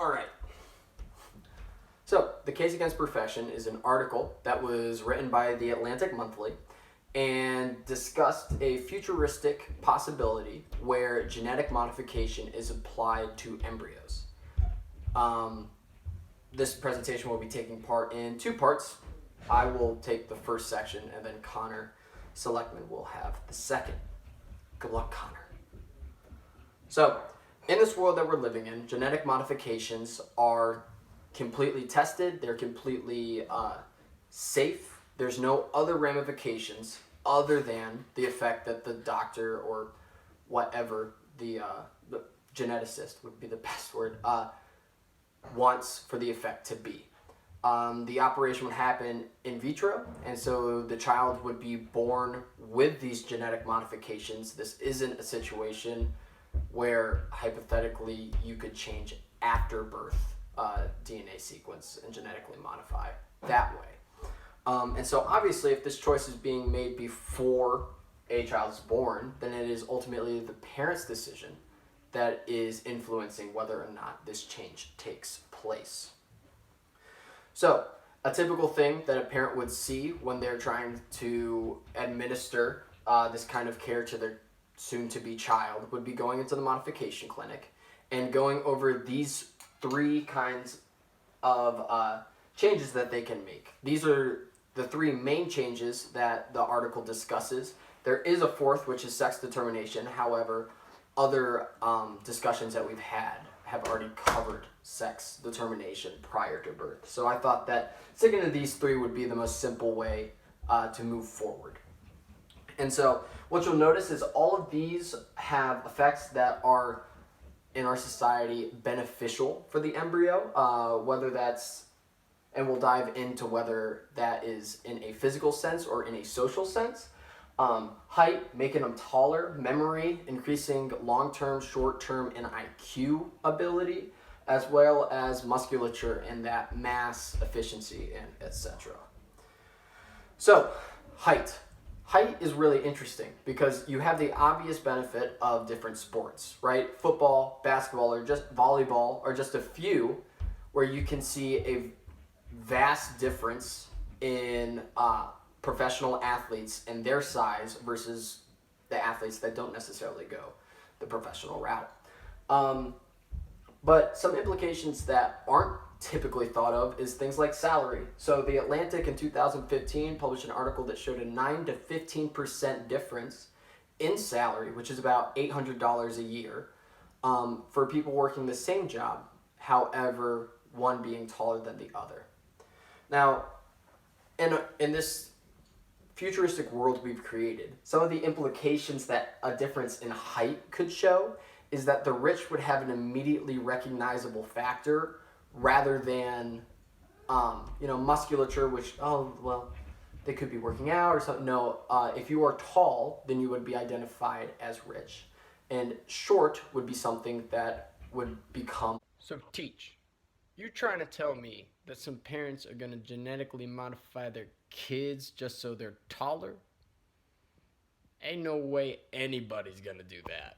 All right. So, The Case Against Perfection is an article that was written by the Atlantic Monthly and discussed a futuristic possibility where genetic modification is applied to embryos. This presentation will be taking part in two parts. I will take the first section, and then Connor Selectman will have the second. Good luck, Connor. So, in this world that we're living in, genetic modifications are completely tested. They're completely safe. There's no other ramifications other than the effect that the doctor or whatever the geneticist would be the best word wants for the effect to be. The operation would happen in vitro, and so the child would be born with these genetic modifications. This isn't a situation where hypothetically you could change after birth DNA sequence and genetically modify that way. And so obviously if this choice is being made before a child is born, then it is ultimately the parent's decision that is influencing whether or not this change takes place. So a typical thing that a parent would see when they're trying to administer this kind of care to their soon-to-be child would be going into the modification clinic and going over these three kinds of changes that they can make. These are the three main changes that the article discusses. There is a fourth, which is sex determination. However, other discussions that we've had have already covered sex determination prior to birth. So I thought that sticking to these three would be the most simple way to move forward. And so what you'll notice is all of these have effects that are in our society beneficial for the embryo, whether that's, and we'll dive into whether that is in a physical sense or in a social sense. Height, making them taller, memory, increasing long-term, short-term, and IQ ability, as well as musculature and that mass, efficiency, and etc. So, height. Height is really interesting because you have the obvious benefit of different sports, right? Football, basketball, or just volleyball are just a few where you can see a vast difference in professional athletes and their size versus the athletes that don't necessarily go the professional route. But some implications that aren't typically thought of is things like salary. So the Atlantic in 2015 published an article that showed a 9 to 15% difference in salary, which is about $800 a year, for people working the same job, however, one being taller than the other. Now, in this futuristic world we've created, some of the implications that a difference in height could show is that the rich would have an immediately recognizable factor rather than, musculature, which, they could be working out or something. No, if you are tall, then you would be identified as rich. And short would be something that would become... So Teach, you trying to tell me that some parents are going to genetically modify their kids just so they're taller? Ain't no way anybody's going to do that.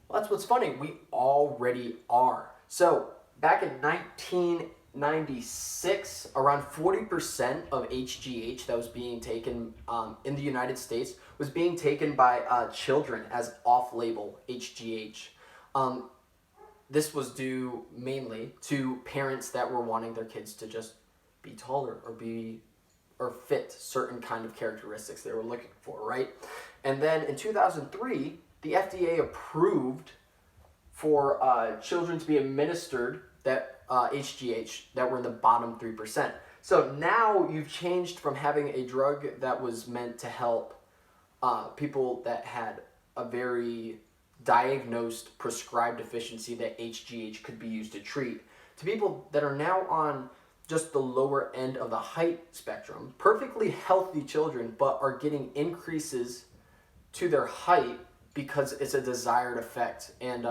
Well, that's what's funny. We already are. So back in 1996, around 40% of HGH that was being taken in the United States was being taken by children as off-label HGH. This was due mainly to parents that were wanting their kids to just be taller or fit certain kind of characteristics they were looking for, right? And then in 2003, the FDA approved for children to be administered that HGH that were in the bottom 3%. So now you've changed from having a drug that was meant to help people that had a very diagnosed prescribed deficiency that HGH could be used to treat, to people that are now on just the lower end of the height spectrum, perfectly healthy children, but are getting increases to their height because it's a desired effect. And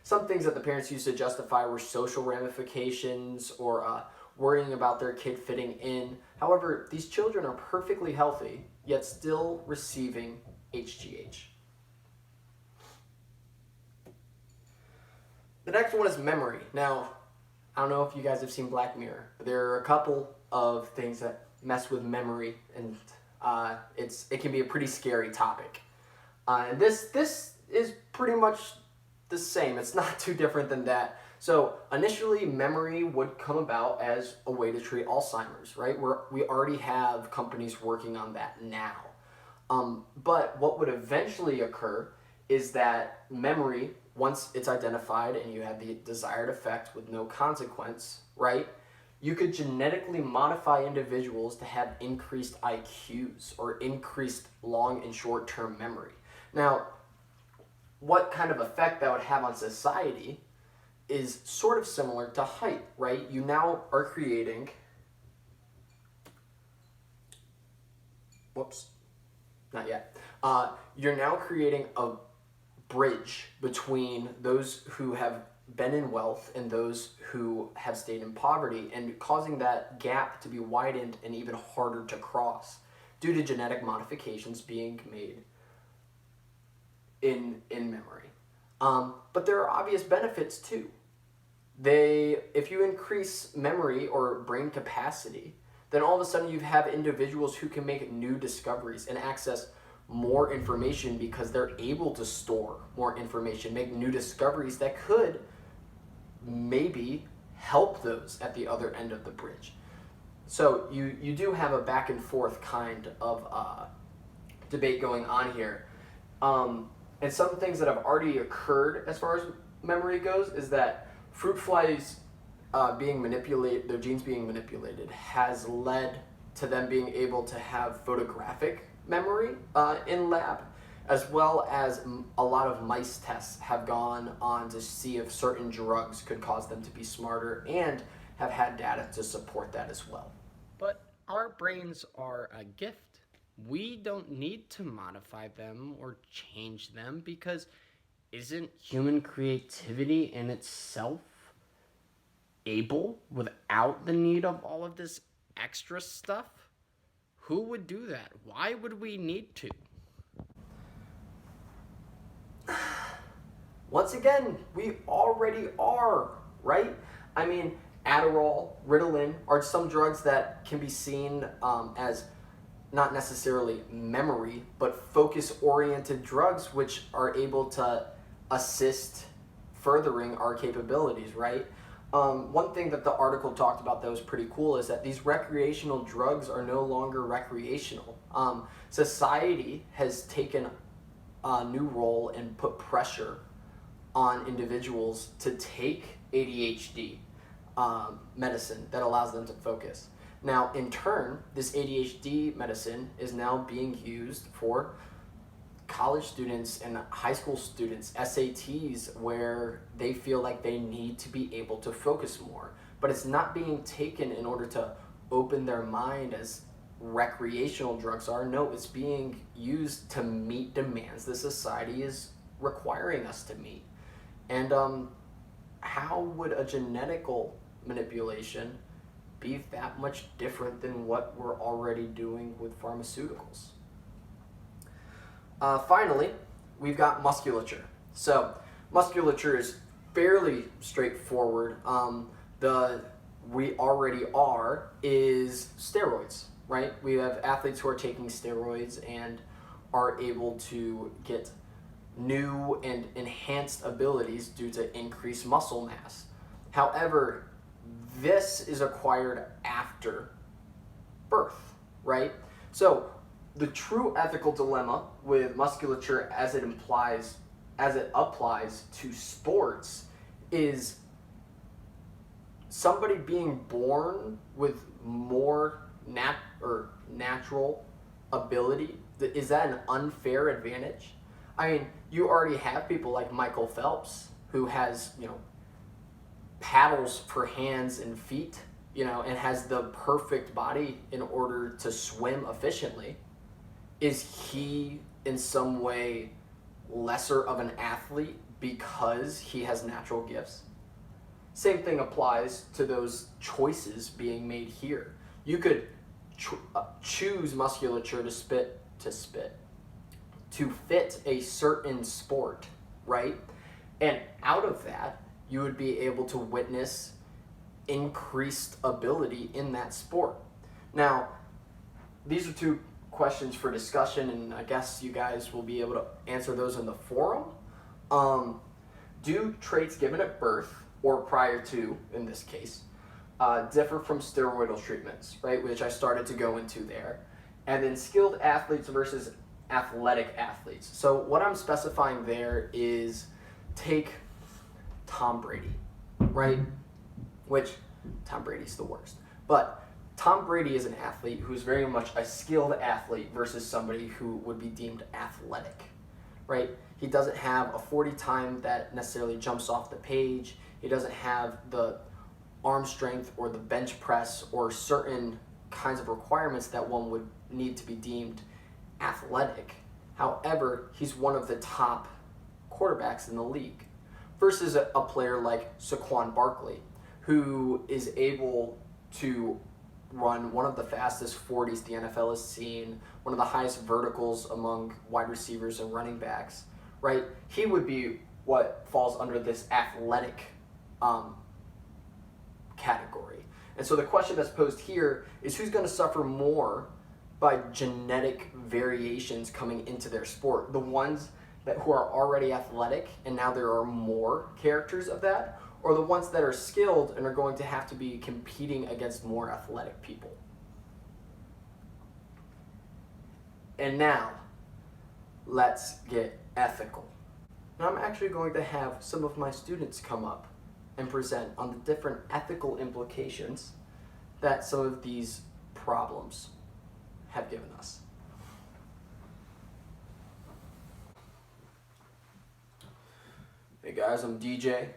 some things that the parents used to justify were social ramifications or worrying about their kid fitting in. However, these children are perfectly healthy, yet still receiving HGH. The next one is memory. Now, I don't know if you guys have seen Black Mirror, but there are a couple of things that mess with memory, and it can be a pretty scary topic. And this is pretty much the same. It's not too different than that. So initially, memory would come about as a way to treat Alzheimer's, right? We already have companies working on that now. But what would eventually occur is that memory, once it's identified and you have the desired effect with no consequence, right? You could genetically modify individuals to have increased IQs or increased long and short-term memory. Now, what kind of effect that would have on society is sort of similar to height, right? You now are creating, whoops, not yet. You're now creating a bridge between those who have been in wealth and those who have stayed in poverty, and causing that gap to be widened and even harder to cross due to genetic modifications being made in memory. But there are obvious benefits too. If you increase memory or brain capacity, then all of a sudden you have individuals who can make new discoveries and access more information because they're able to store more information, make new discoveries that could maybe help those at the other end of the bridge. So you do have a back and forth kind of debate going on here. And some things that have already occurred as far as memory goes is that fruit flies being manipulated, their genes being manipulated, has led to them being able to have photographic memory in lab, as well as a lot of mice tests have gone on to see if certain drugs could cause them to be smarter, and have had data to support that as well. But our brains are a gift. We don't need to modify them or change them because isn't human creativity in itself able without the need of all of this extra stuff? Who would do that? Why would we need to? Once again, we already are, right? I mean, Adderall, Ritalin are some drugs that can be seen as not necessarily memory, but focus-oriented drugs, which are able to assist furthering our capabilities, right? One thing that the article talked about that was pretty cool is that these recreational drugs are no longer recreational. Society has taken a new role and put pressure on individuals to take ADHD medicine that allows them to focus. Now, in turn, this ADHD medicine is now being used for college students and high school students, SATs, where they feel like they need to be able to focus more. But it's not being taken in order to open their mind as recreational drugs are. No, it's being used to meet demands that society is requiring us to meet. And how would a genetical manipulation be that much different than what we're already doing with pharmaceuticals? Finally, we've got musculature. So musculature is fairly straightforward. We already are is steroids, right? We have athletes who are taking steroids and are able to get new and enhanced abilities due to increased muscle mass. However, this is acquired after birth, right? So the true ethical dilemma with musculature as it applies to sports is somebody being born with more natural ability. Is that an unfair advantage? I mean, you already have people like Michael Phelps, who has, paddles for hands and feet, and has the perfect body in order to swim efficiently. Is he in some way lesser of an athlete because he has natural gifts? Same thing applies to those choices being made here. You could choose musculature to fit a certain sport, right? And out of that, you would be able to witness increased ability in that sport. Now, these are two questions for discussion, and I guess you guys will be able to answer those in the forum. Do traits given at birth, or prior to, in this case, differ from steroidal treatments, right, which I started to go into there? And then skilled athletes versus athletic athletes. So what I'm specifying there is, take Tom Brady, right? Which, Tom Brady's the worst. But Tom Brady is an athlete who's very much a skilled athlete versus somebody who would be deemed athletic, right? He doesn't have a 40 time that necessarily jumps off the page. He doesn't have the arm strength or the bench press or certain kinds of requirements that one would need to be deemed athletic. However, he's one of the top quarterbacks in the league versus a player like Saquon Barkley, who is able to run one of the fastest 40s the NFL has seen, one of the highest verticals among wide receivers and running backs, right? He would be what falls under this athletic category. And so the question that's posed here is, who's going to suffer more by genetic variations coming into their sport? The ones who are already athletic and now there are more characters of that, or the ones that are skilled and are going to have to be competing against more athletic people? And now, let's get ethical. Now I'm actually going to have some of my students come up and present on the different ethical implications that some of these problems have given us. Hey guys, I'm DJ.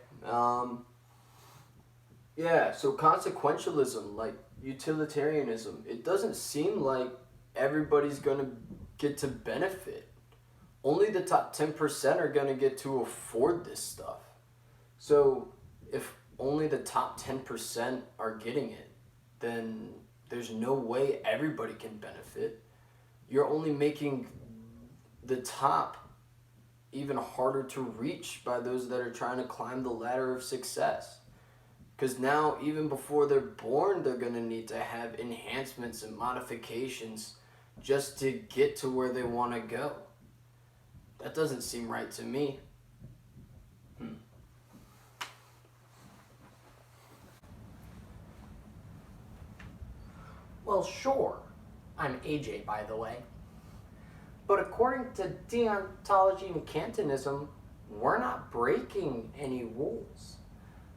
So consequentialism, like utilitarianism, it doesn't seem like everybody's gonna get to benefit. Only the top 10% are gonna get to afford this stuff. So if only the top 10% are getting it, then there's no way everybody can benefit. You're only making the top even harder to reach by those that are trying to climb the ladder of success. Because now, even before they're born, they're going to need to have enhancements and modifications just to get to where they want to go. That doesn't seem right to me. Well, sure. I'm AJ, by the way. But according to deontology and Kantianism, we're not breaking any rules.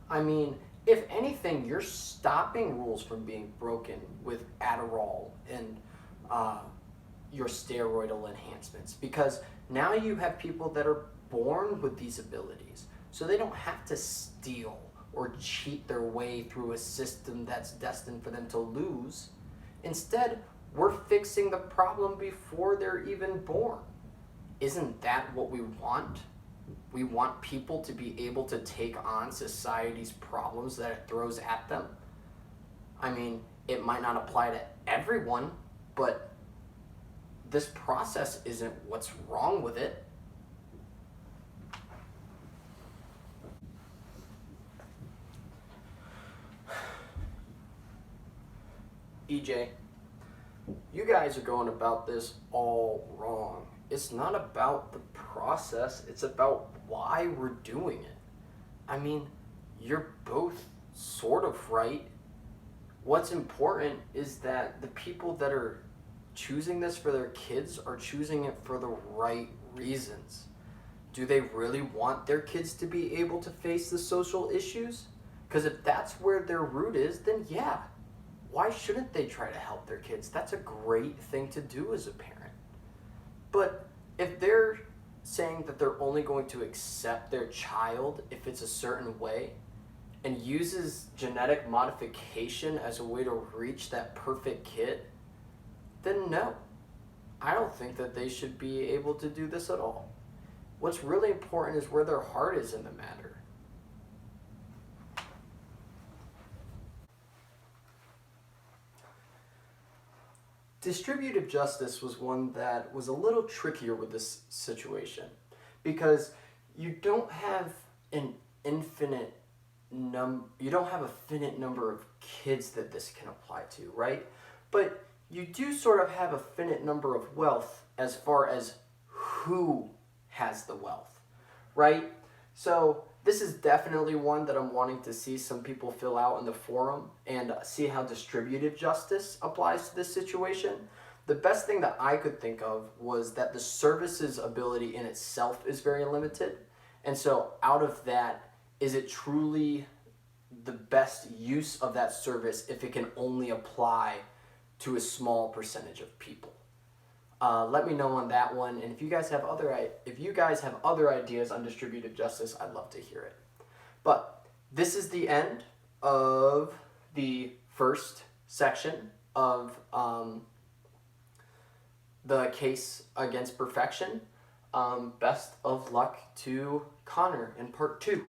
I mean, if anything, you're stopping rules from being broken with Adderall and your steroidal enhancements, because now you have people that are born with these abilities, so they don't have to steal or cheat their way through a system that's destined for them to lose. Instead, we're fixing the problem before they're even born. Isn't that what we want? We want people to be able to take on society's problems that it throws at them. I mean, it might not apply to everyone, but this process isn't what's wrong with it. EJ, you guys are going about this all wrong. It's not about the process, it's about why we're doing it. I mean, you're both sort of right. What's important is that the people that are choosing this for their kids are choosing it for the right reasons. Do they really want their kids to be able to face the social issues? Because if that's where their root is, then yeah, why shouldn't they try to help their kids? That's a great thing to do as a parent. But if they're saying that they're only going to accept their child if it's a certain way, and uses genetic modification as a way to reach that perfect kid, then no, I don't think that they should be able to do this at all. What's really important is where their heart is in the matter. Distributive justice was one that was a little trickier with this situation, because you don't have an infinite you don't have a finite number of kids that this can apply to, right? But you do sort of have a finite number of wealth as far as who has the wealth, right? So this is definitely one that I'm wanting to see some people fill out in the forum and see how distributive justice applies to this situation. The best thing that I could think of was that the service's ability in itself is very limited. And so out of that, is it truly the best use of that service if it can only apply to a small percentage of people? Let me know on that one, and if you guys have other ideas on distributive justice, I'd love to hear it. But this is the end of the first section of the case against perfection. Best of luck to Connor in part 2.